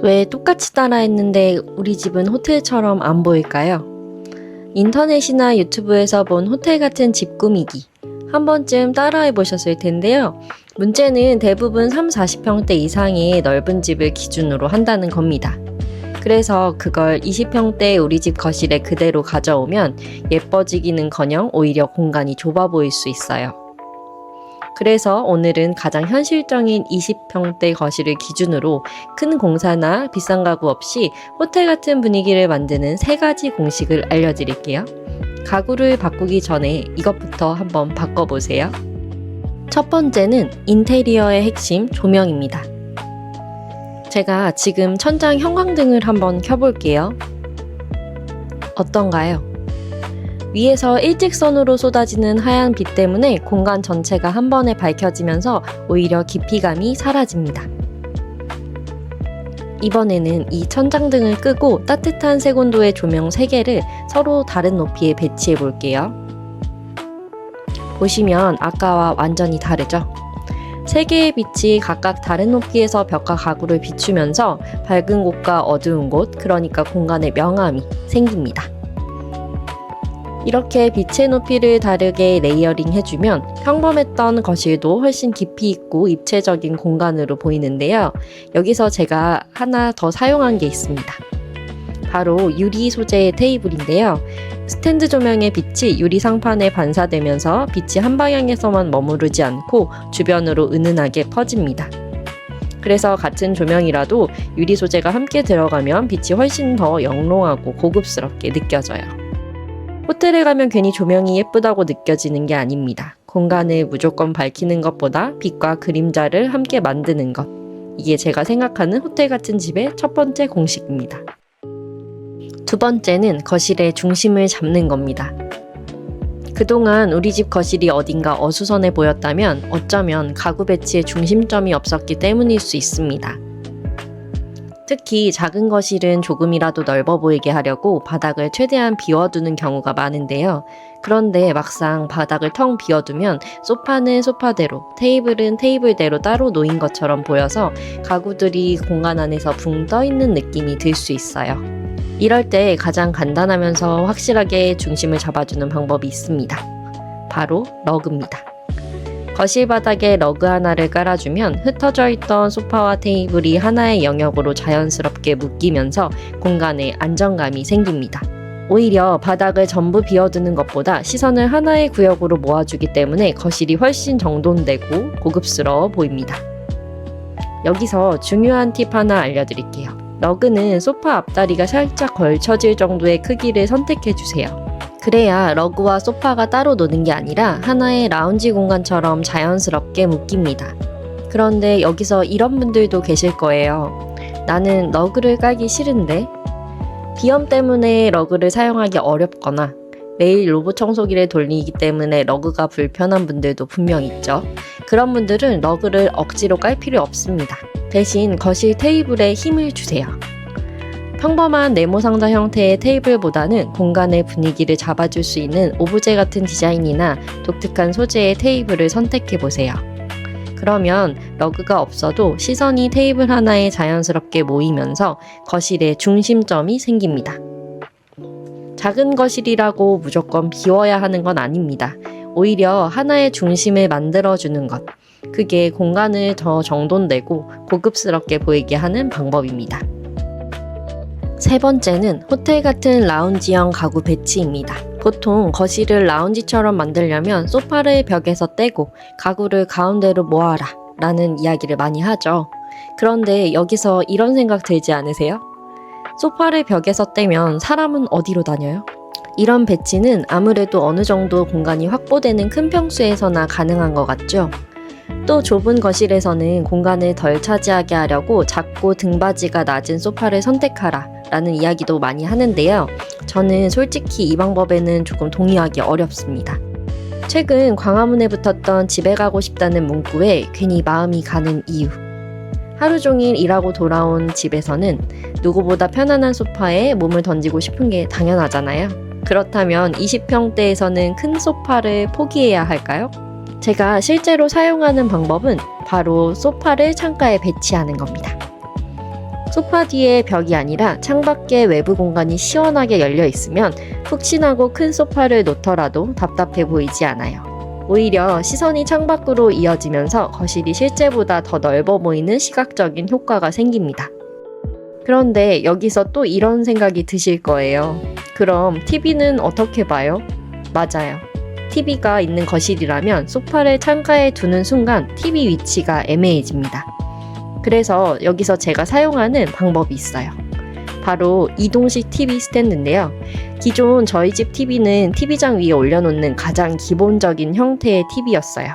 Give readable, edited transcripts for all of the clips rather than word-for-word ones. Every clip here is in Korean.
왜 똑같이 따라했는데 우리 집은 호텔처럼 안 보일까요? 인터넷이나 유튜브에서 본 호텔 같은 집 꾸미기 한 번쯤 따라해 보셨을 텐데요. 문제는 대부분 30-40평대 이상의 넓은 집을 기준으로 한다는 겁니다. 그래서 그걸 20평대 우리 집 거실에 그대로 가져오면 예뻐지기는커녕 오히려 공간이 좁아 보일 수 있어요. 그래서 오늘은 가장 현실적인 20평대 거실을 기준으로 큰 공사나 비싼 가구 없이 호텔 같은 분위기를 만드는 3가지 공식을 알려드릴게요. 가구를 바꾸기 전에 이것부터 한번 바꿔보세요. 첫 번째는 인테리어의 핵심 조명입니다. 제가 지금 천장 형광등을 한번 켜볼게요. 어떤가요? 위에서 일직선으로 쏟아지는 하얀 빛 때문에 공간 전체가 한 번에 밝혀지면서 오히려 깊이감이 사라집니다. 이번에는 이 천장등을 끄고 따뜻한 색온도의 조명 3개를 서로 다른 높이에 배치해 볼게요. 보시면 아까와 완전히 다르죠? 3개의 빛이 각각 다른 높이에서 벽과 가구를 비추면서 밝은 곳과 어두운 곳, 그러니까 공간의 명암이 생깁니다. 이렇게 빛의 높이를 다르게 레이어링 해주면 평범했던 거실도 훨씬 깊이 있고 입체적인 공간으로 보이는데요. 여기서 제가 하나 더 사용한 게 있습니다. 바로 유리 소재의 테이블인데요. 스탠드 조명의 빛이 유리 상판에 반사되면서 빛이 한 방향에서만 머무르지 않고 주변으로 은은하게 퍼집니다. 그래서 같은 조명이라도 유리 소재가 함께 들어가면 빛이 훨씬 더 영롱하고 고급스럽게 느껴져요. 호텔에 가면 괜히 조명이 예쁘다고 느껴지는 게 아닙니다. 공간을 무조건 밝히는 것보다 빛과 그림자를 함께 만드는 것. 이게 제가 생각하는 호텔 같은 집의 첫 번째 공식입니다. 두 번째는 거실의 중심을 잡는 겁니다. 그동안 우리 집 거실이 어딘가 어수선해 보였다면 어쩌면 가구 배치에 중심점이 없었기 때문일 수 있습니다. 특히 작은 거실은 조금이라도 넓어 보이게 하려고 바닥을 최대한 비워두는 경우가 많은데요. 그런데 막상 바닥을 텅 비워두면 소파는 소파대로, 테이블은 테이블대로 따로 놓인 것처럼 보여서 가구들이 공간 안에서 붕 떠있는 느낌이 들 수 있어요. 이럴 때 가장 간단하면서 확실하게 중심을 잡아주는 방법이 있습니다. 바로 러그입니다. 거실 바닥에 러그 하나를 깔아주면 흩어져 있던 소파와 테이블이 하나의 영역으로 자연스럽게 묶이면서 공간에 안정감이 생깁니다. 오히려 바닥을 전부 비워두는 것보다 시선을 하나의 구역으로 모아주기 때문에 거실이 훨씬 정돈되고 고급스러워 보입니다. 여기서 중요한 팁 하나 알려드릴게요. 러그는 소파 앞다리가 살짝 걸쳐질 정도의 크기를 선택해주세요. 그래야 러그와 소파가 따로 노는 게 아니라 하나의 라운지 공간처럼 자연스럽게 묶입니다. 그런데 여기서 이런 분들도 계실 거예요. 나는 러그를 깔기 싫은데? 비염 때문에 러그를 사용하기 어렵거나 매일 로봇 청소기를 돌리기 때문에 러그가 불편한 분들도 분명 있죠. 그런 분들은 러그를 억지로 깔 필요 없습니다. 대신 거실 테이블에 힘을 주세요. 평범한 네모 상자 형태의 테이블보다는 공간의 분위기를 잡아줄 수 있는 오브제 같은 디자인이나 독특한 소재의 테이블을 선택해보세요. 그러면 러그가 없어도 시선이 테이블 하나에 자연스럽게 모이면서 거실의 중심점이 생깁니다. 작은 거실이라고 무조건 비워야 하는 건 아닙니다. 오히려 하나의 중심을 만들어주는 것. 그게 공간을 더 정돈되고 고급스럽게 보이게 하는 방법입니다. 세 번째는 호텔 같은 라운지형 가구 배치입니다. 보통 거실을 라운지처럼 만들려면 소파를 벽에서 떼고 가구를 가운데로 모아라 라는 이야기를 많이 하죠. 그런데 여기서 이런 생각 들지 않으세요? 소파를 벽에서 떼면 사람은 어디로 다녀요? 이런 배치는 아무래도 어느 정도 공간이 확보되는 큰 평수에서나 가능한 것 같죠? 또 좁은 거실에서는 공간을 덜 차지하게 하려고 작고 등받이가 낮은 소파를 선택하라 라는 이야기도 많이 하는데요. 저는 솔직히 이 방법에는 조금 동의하기 어렵습니다. 최근 광화문에 붙었던 집에 가고 싶다는 문구에 괜히 마음이 가는 이유. 하루 종일 일하고 돌아온 집에서는 누구보다 편안한 소파에 몸을 던지고 싶은 게 당연하잖아요. 그렇다면 20평대에서는 큰 소파를 포기해야 할까요? 제가 실제로 사용하는 방법은 바로 소파를 창가에 배치하는 겁니다. 소파 뒤에 벽이 아니라 창밖에 외부 공간이 시원하게 열려 있으면 푹신하고 큰 소파를 놓더라도 답답해 보이지 않아요. 오히려 시선이 창밖으로 이어지면서 거실이 실제보다 더 넓어 보이는 시각적인 효과가 생깁니다. 그런데 여기서 또 이런 생각이 드실 거예요. 그럼 TV는 어떻게 봐요? 맞아요. TV가 있는 거실이라면 소파를 창가에 두는 순간 TV 위치가 애매해집니다. 그래서 여기서 제가 사용하는 방법이 있어요. 바로 이동식 TV 스탠드인데요. 기존 저희 집 TV는 TV장 위에 올려놓는 가장 기본적인 형태의 TV였어요.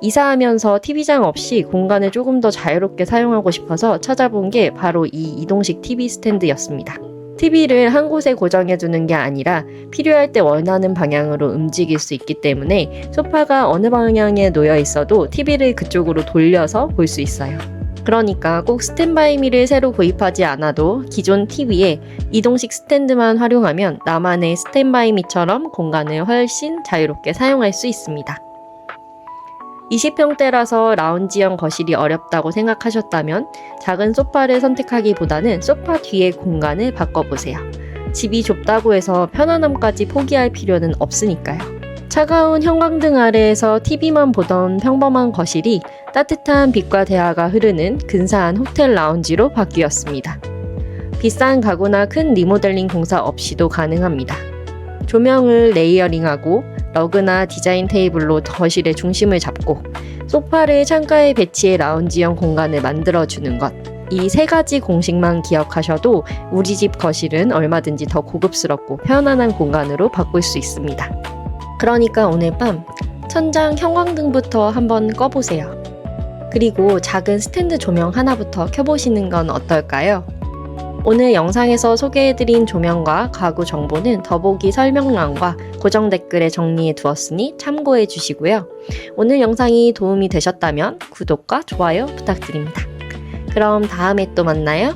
이사하면서 TV장 없이 공간을 조금 더 자유롭게 사용하고 싶어서 찾아본 게 바로 이 이동식 TV 스탠드였습니다. TV를 한 곳에 고정해두는 게 아니라 필요할 때 원하는 방향으로 움직일 수 있기 때문에 소파가 어느 방향에 놓여 있어도 TV를 그쪽으로 돌려서 볼 수 있어요. 그러니까 꼭 스탠바이미를 새로 구입하지 않아도 기존 TV에 이동식 스탠드만 활용하면 나만의 스탠바이미처럼 공간을 훨씬 자유롭게 사용할 수 있습니다. 20평대라서 라운지형 거실이 어렵다고 생각하셨다면 작은 소파를 선택하기보다는 소파 뒤의 공간을 바꿔보세요. 집이 좁다고 해서 편안함까지 포기할 필요는 없으니까요. 차가운 형광등 아래에서 TV만 보던 평범한 거실이 따뜻한 빛과 대화가 흐르는 근사한 호텔 라운지로 바뀌었습니다. 비싼 가구나 큰 리모델링 공사 없이도 가능합니다. 조명을 레이어링하고 러그나 디자인 테이블로 거실의 중심을 잡고 소파를 창가에 배치해 라운지형 공간을 만들어주는 것. 이 세 가지 공식만 기억하셔도 우리 집 거실은 얼마든지 더 고급스럽고 편안한 공간으로 바꿀 수 있습니다. 그러니까 오늘 밤 천장 형광등부터 한번 꺼보세요. 그리고 작은 스탠드 조명 하나부터 켜보시는 건 어떨까요? 오늘 영상에서 소개해드린 조명과 가구 정보는 더보기 설명란과 고정 댓글에 정리해 두었으니 참고해 주시고요. 오늘 영상이 도움이 되셨다면 구독과 좋아요 부탁드립니다. 그럼 다음에 또 만나요.